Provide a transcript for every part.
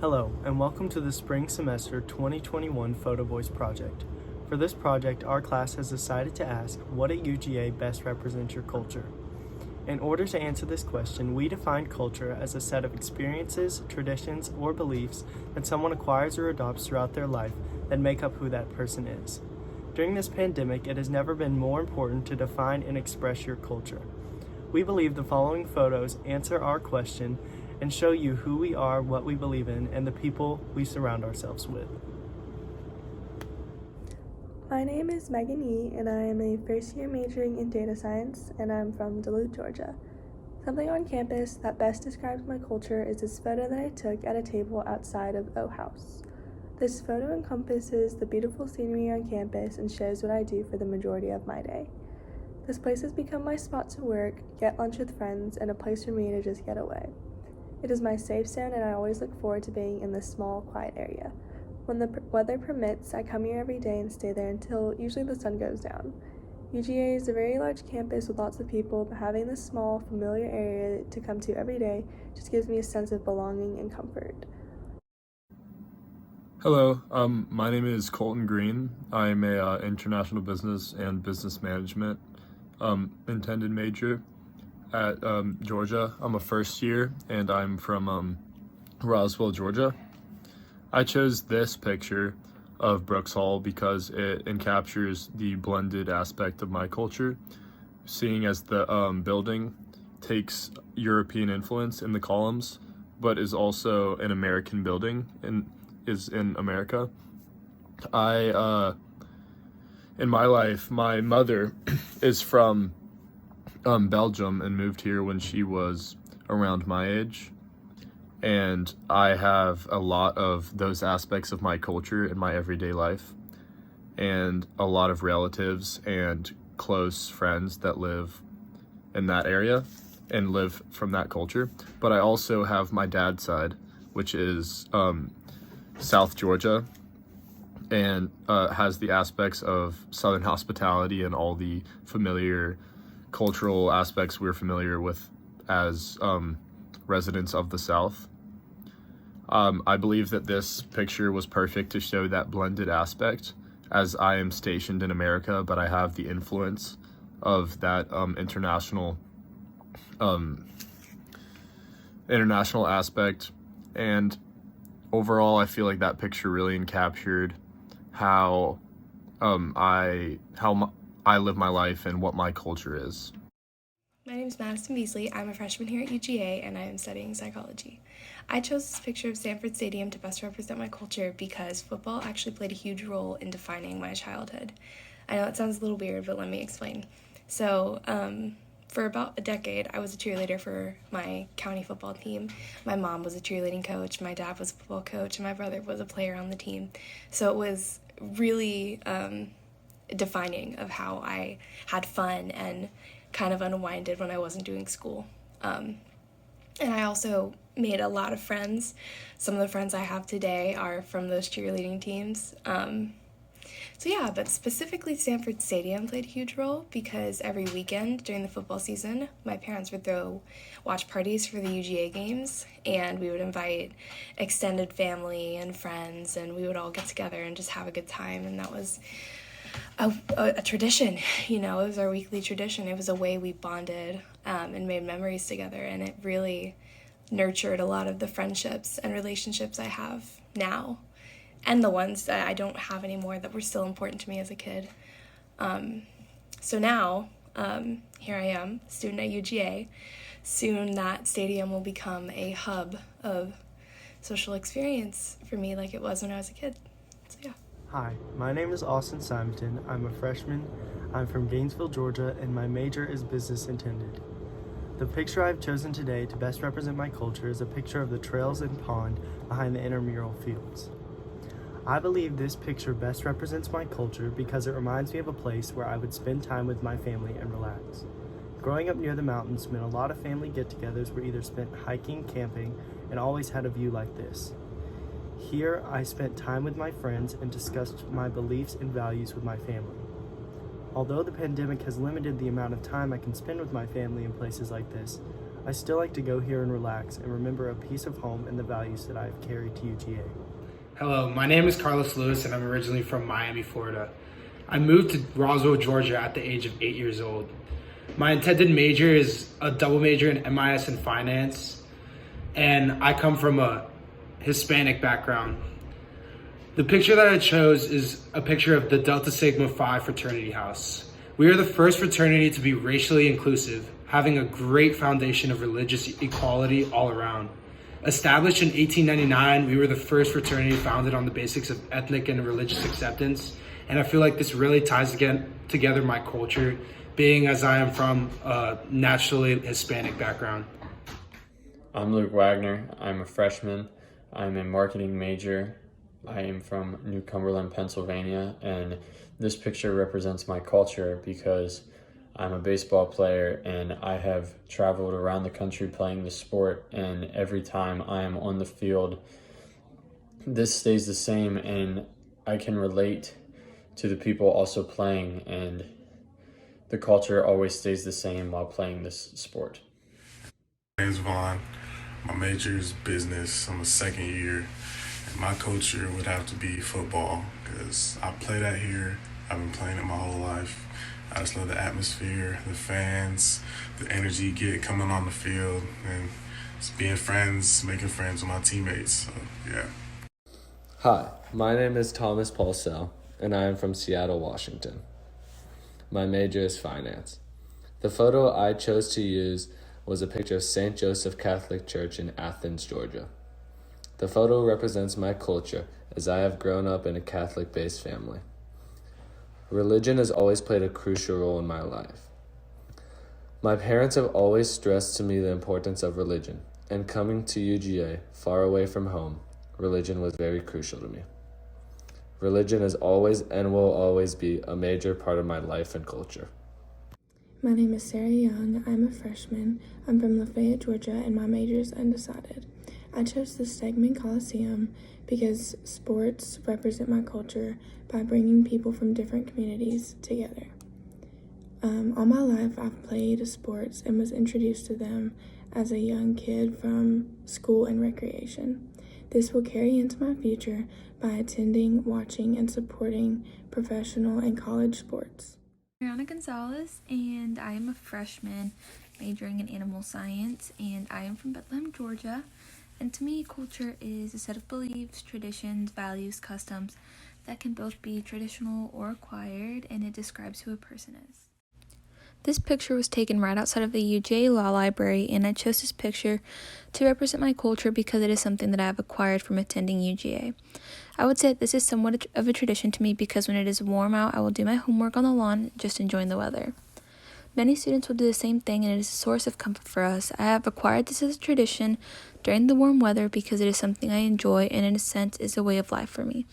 Hello, and welcome to the Spring Semester 2021 photovoice project. For this project, our class has decided to ask, what at UGA best represents your culture? In order to answer this question, we define culture as a set of experiences, traditions, or beliefs that someone acquires or adopts throughout their life that make up who that person is. During this pandemic, it has never been more important to define and express your culture. We believe the following photos answer our question and show you who we are, what we believe in, and the people we surround ourselves with. My name is Megan Yee, and I am a first year majoring in data science, and I'm from Duluth, Georgia. Something on campus that best describes my culture is this photo that I took at a table outside of O House. This photo encompasses the beautiful scenery on campus and shows what I do for the majority of my day. This place has become my spot to work, get lunch with friends, and a place for me to just get away. It is my safe zone, and I always look forward to being in this small, quiet area. When the weather permits, I come here every day and stay there until usually the sun goes down. UGA is a very large campus with lots of people, but having this small, familiar area to come to every day just gives me a sense of belonging and comfort. Hello, my name is Colton Green. I'm a international business and business management intended major at Georgia. I'm a first year, and I'm from Roswell, Georgia. I chose this picture of Brooks Hall because it encaptures the blended aspect of my culture, seeing as the building takes European influence in the columns, but is also an American building and is in America. In my life, my mother is from Belgium and moved here when she was around my age. And I have a lot of those aspects of my culture in my everyday life, and a lot of relatives and close friends that live in that area and live from that culture. But I also have my dad's side, which is South Georgia, and has the aspects of Southern hospitality and all the familiar cultural aspects we're familiar with as residents of the South. I believe that this picture was perfect to show that blended aspect, as I am stationed in America, but I have the influence of that international aspect. And overall, I feel like that picture really encaptured how I live my life and what my culture is. My name is Madison Beasley. I'm a freshman here at UGA, and I am studying psychology. I chose this picture of Sanford Stadium to best represent my culture because football actually played a huge role in defining my childhood. I know it sounds a little weird, but let me explain. So, for about a decade, I was a cheerleader for my county football team. My mom was a cheerleading coach, my dad was a football coach, and my brother was a player on the team. So it was really defining of how I had fun and kind of unwinded when I wasn't doing school. And I also made a lot of friends. Some of the friends I have today are from those cheerleading teams. But specifically Sanford Stadium played a huge role because every weekend during the football season, my parents would throw watch parties for the UGA games, and we would invite extended family and friends, and we would all get together and just have a good time, and that was a tradition. It was our weekly tradition. It was a way we bonded and made memories together, and it really nurtured a lot of the friendships and relationships I have now, and the ones that I don't have anymore that were still important to me as a kid. So now, here I am, student at UGA. Soon that stadium will become a hub of social experience for me like it was when I was a kid. So yeah. Hi, my name is Austin Simonton. I'm a freshman. I'm from Gainesville, Georgia, and my major is business intended. The picture I've chosen today to best represent my culture is a picture of the trails and pond behind the intramural fields. I believe this picture best represents my culture because it reminds me of a place where I would spend time with my family and relax. Growing up near the mountains meant a lot of family get-togethers were either spent hiking, camping, and always had a view like this. Here, I spent time with my friends and discussed my beliefs and values with my family. Although the pandemic has limited the amount of time I can spend with my family in places like this, I still like to go here and relax and remember a piece of home and the values that I have carried to UGA. Hello, my name is Carlos Lewis and I'm originally from Miami, Florida. I moved to Roswell, Georgia at the age of 8 years old. My intended major is a double major in MIS and finance, and I come from a Hispanic background. The picture that I chose is a picture of the Delta Sigma Phi fraternity house. We are the first fraternity to be racially inclusive, having a great foundation of religious equality all around. Established in 1899, we were the first fraternity founded on the basics of ethnic and religious acceptance, and I feel like this really ties together my culture, being as I am from a naturally Hispanic background. I'm Luke Wagner. I'm a freshman. I'm a marketing major. I am from New Cumberland, Pennsylvania, and this picture represents my culture because I'm a baseball player and I have traveled around the country playing the sport, and every time I am on the field, this stays the same and I can relate to the people also playing, and the culture always stays the same while playing this sport. My name's Vaughn. My major is business. I'm a second year. And my culture would have to be football because I play that here. I've been playing it my whole life. I just love the atmosphere, the fans, the energy you get coming on the field, and just being friends, making friends with my teammates. So, yeah. Hi, my name is Thomas Paulsell, and I am from Seattle, Washington. My major is finance. The photo I chose to use was a picture of St. Joseph Catholic Church in Athens, Georgia. The photo represents my culture as I have grown up in a Catholic-based family. Religion has always played a crucial role in my life. My parents have always stressed to me the importance of religion, and coming to UGA, far away from home, religion was very crucial to me. Religion is always and will always be a major part of my life and culture. My name is Sarah Young. I'm a freshman. I'm from Lafayette, Georgia, and my major is undecided. I chose the Stegman Coliseum because sports represent my culture by bringing people from different communities together. All my life, I've played sports and was introduced to them as a young kid from school and recreation. This will carry into my future by attending, watching, and supporting professional and college sports. Ariana Gonzalez, and I am a freshman majoring in animal science, and I am from Bethlehem, Georgia. And to me, culture is a set of beliefs, traditions, values, customs that can both be traditional or acquired, and it describes who a person is. This picture was taken right outside of the UGA Law Library, and I chose this picture to represent my culture because it is something that I have acquired from attending UGA. I would say that this is somewhat of a tradition to me because when it is warm out, I will do my homework on the lawn, just enjoying the weather. Many students will do the same thing, and it is a source of comfort for us. I have acquired this as a tradition during the warm weather because it is something I enjoy, and in a sense is a way of life for me.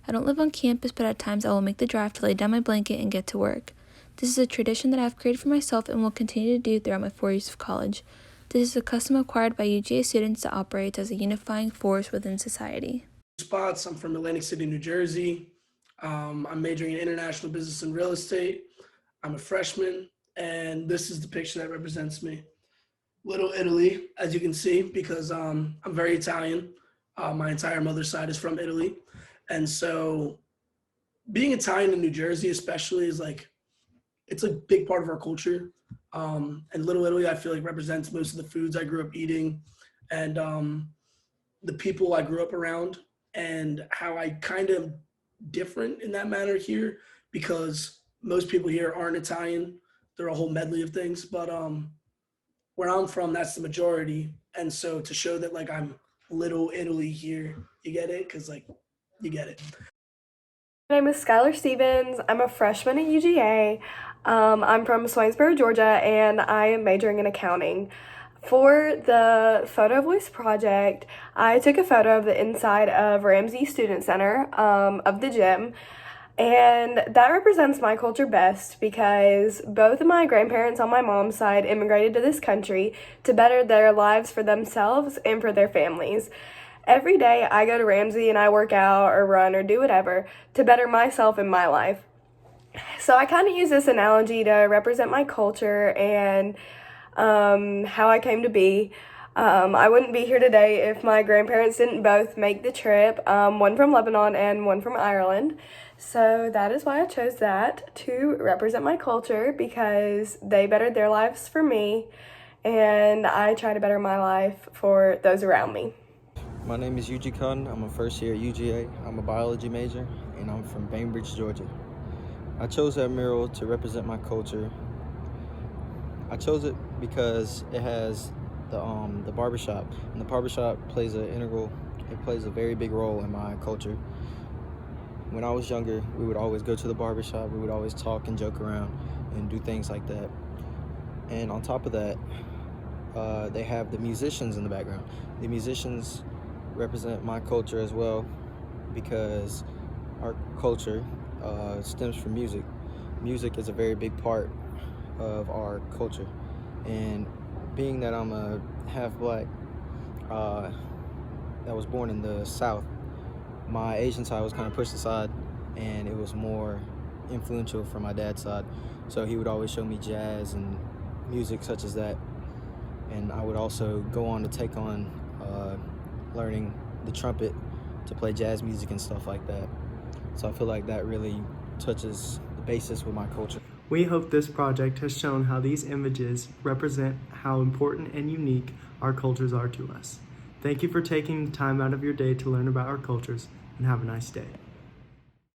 I don't live on campus, but at times I will make the drive to lay down my blanket and get to work. This is a tradition that I have created for myself and will continue to do throughout my 4 years of college. This is a custom acquired by UGA students that operates as a unifying force within society. Spots. I'm from Atlantic City, New Jersey. I'm majoring in international business and real estate. I'm a freshman, and this is the picture that represents me. Little Italy, as you can see, because I'm very Italian. My entire mother's side is from Italy. And so being Italian in New Jersey especially is it's a big part of our culture. And Little Italy, I feel like represents most of the foods I grew up eating and the people I grew up around, and how I kind of different in that manner here because most people here aren't Italian. They're a whole medley of things, but where I'm from, that's the majority. And so to show that I'm Little Italy here, you get it? Because you get it. My name is Skylar Stevens. I'm a freshman at UGA. I'm from Swainsboro, Georgia, and I am majoring in accounting. For the photovoice project, I took a photo of the inside of Ramsey Student Center of the gym, and that represents my culture best because both of my grandparents on my mom's side immigrated to this country to better their lives for themselves and for their families. Every day I go to Ramsey and I work out or run or do whatever to better myself and my life. So I kind of use this analogy to represent my culture and how I came to be. I wouldn't be here today if my grandparents didn't both make the trip, one from Lebanon and one from Ireland. So that is why I chose that to represent my culture, because they bettered their lives for me, and I try to better my life for those around me. My name is Yuji Kun. I'm a first year at UGA. I'm a biology major, and I'm from Bainbridge, Georgia. I chose that mural to represent my culture. I chose it because it has the barbershop, and the barbershop plays a very big role in my culture. When I was younger, we would always go to the barbershop. We would always talk and joke around and do things like that. And on top of that, they have the musicians in the background. The musicians represent my culture as well, because our culture stems from music. Music is a very big part of our culture, and being that I'm a half black that was born in the South, my Asian side was kind of pushed aside, and it was more influential from my dad's side. So he would always show me jazz and music such as that, and I would also go on to take on learning the trumpet to play jazz music and stuff like that. So I feel like that really touches the basis with my culture. We hope this project has shown how these images represent how important and unique our cultures are to us. Thank you for taking the time out of your day to learn about our cultures, and have a nice day.